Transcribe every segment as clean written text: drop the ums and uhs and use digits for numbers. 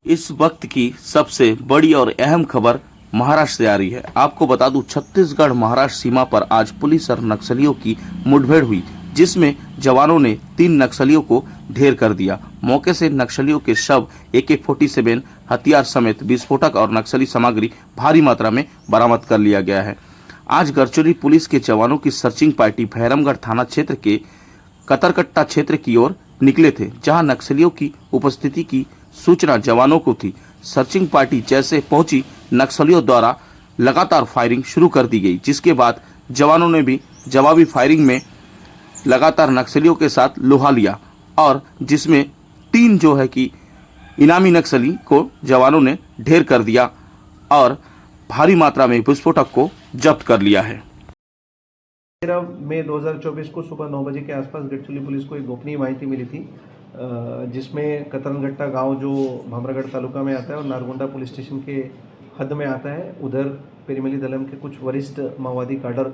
इस वक्त की सबसे बड़ी और अहम खबर महाराष्ट्र से आ रही है। आपको बता दूं, छत्तीसगढ़ महाराष्ट्र सीमा पर आज पुलिस और नक्सलियों की मुठभेड़ हुई, जिसमें जवानों ने 3 नक्सलियों को ढेर कर दिया। मौके से नक्सलियों के शव, AK-47 हथियार समेत विस्फोटक और नक्सली सामग्री भारी मात्रा में बरामद कर लिया गया है। आज गढ़चिरौली पुलिस के जवानों की सर्चिंग पार्टी भैरमगढ़ थाना क्षेत्र के कतरकट्टा क्षेत्र की ओर निकले थे, जहां नक्सलियों की उपस्थिति की सूचना जवानों को थी। सर्चिंग पार्टी जैसे पहुंची, नक्सलियों द्वारा लगातार फायरिंग शुरू कर दी गई, जिसके बाद जवानों ने भी जवाबी फायरिंग में लगातार नक्सलियों के साथ लोहा लिया, और जिसमें 3 जो है कि इनामी नक्सली को जवानों ने ढेर कर दिया और भारी मात्रा में विस्फोटक को जब्त कर लिया है। 13 मई 2024 को सुबह 9 बजे के आसपास गढ़चिरौली पुलिस को एक गोपनीय माहिती मिली थी, जिसमें कतरनगट्टा गांव जो भामरागढ़ तालुका में आता है और नारगोंडा पुलिस स्टेशन के हद में आता है, उधर पेरीमली दलम के कुछ वरिष्ठ माओवादी काडर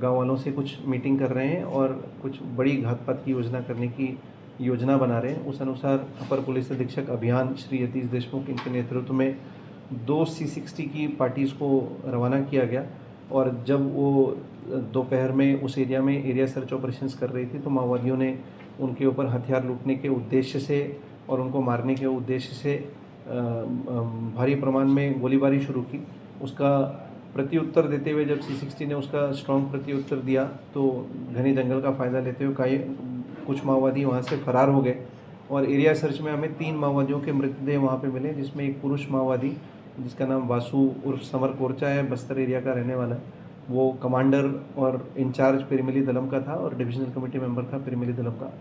गांव वालों से कुछ मीटिंग कर रहे हैं और कुछ बड़ी घातपात की योजना करने की योजना बना रहे हैं। उस अनुसार अपर पुलिस अधीक्षक अभियान श्री यतीश देशमुख इनके नेतृत्व में 2 C60 की पार्टीज़ को रवाना किया गया, और जब वो दोपहर में उस एरिया में एरिया सर्च ऑपरेशंस कर रही थी तो माओवादियों ने उनके ऊपर हथियार लूटने के उद्देश्य से और उनको मारने के उद्देश्य से भारी प्रमाण में गोलीबारी शुरू की। उसका प्रत्युत्तर देते हुए जब C60 ने उसका स्ट्रॉन्ग प्रत्युत्तर दिया तो घने जंगल का फ़ायदा लेते हुए कुछ माओवादी वहाँ से फरार हो गए, और एरिया सर्च में हमें 3 माओवादियों के मृतदेह वहाँ पे मिले, जिसमें एक पुरुष माओवादी जिसका नाम वासु उर्फ समर कोरचा है, बस्तर एरिया का रहने वाला है। वो कमांडर और इंचार्ज पेरीमली दलम का था और डिविजनल कमेटी मेंबर था पेरीमली दलम का,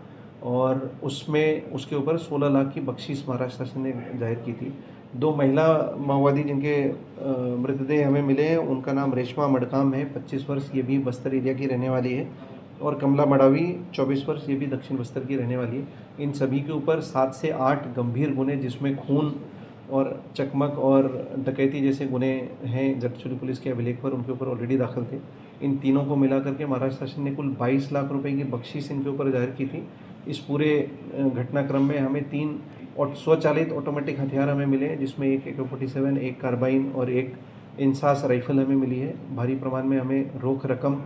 और उसमें उसके ऊपर 16 लाख की बख्शीश महाराष्ट्र शासन ने जाहिर की थी। 2 महिला माओवादी जिनके मृतदेह हमें मिले हैं, उनका नाम रेशमा मडकाम है, 25 वर्ष, ये भी बस्तर एरिया की रहने वाली है, और कमला मडावी 24 वर्ष, ये भी दक्षिण बस्तर की रहने वाली है। इन सभी के ऊपर 7 से 8 गंभीर गुने जिसमें खून और चकमक और डकैती जैसे गुने हैं गढ़चिरौली पुलिस के अभिलेख पर, उनके ऊपर ऑलरेडी दाखिल थे। इन तीनों को मिला करके महाराष्ट्र शासन ने कुल 22 लाख रुपए की बख्शीश इनके ऊपर जाहिर की थी। इस पूरे घटनाक्रम में हमें 3 स्वचालित ऑटोमेटिक हथियार हमें मिले हैं, जिसमें एक AK-47, एक कार्बाइन और एक इंसास राइफल हमें मिली है। भारी प्रमाण में हमें रोक रकम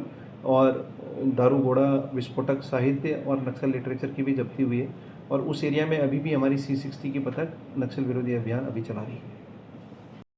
और दारू गोड़ा, विस्फोटक साहित्य और नक्सल लिटरेचर की भी जब्ती हुई है, और उस एरिया में अभी भी हमारी C60 की पथक नक्सल विरोधी अभियान अभी चला रही है।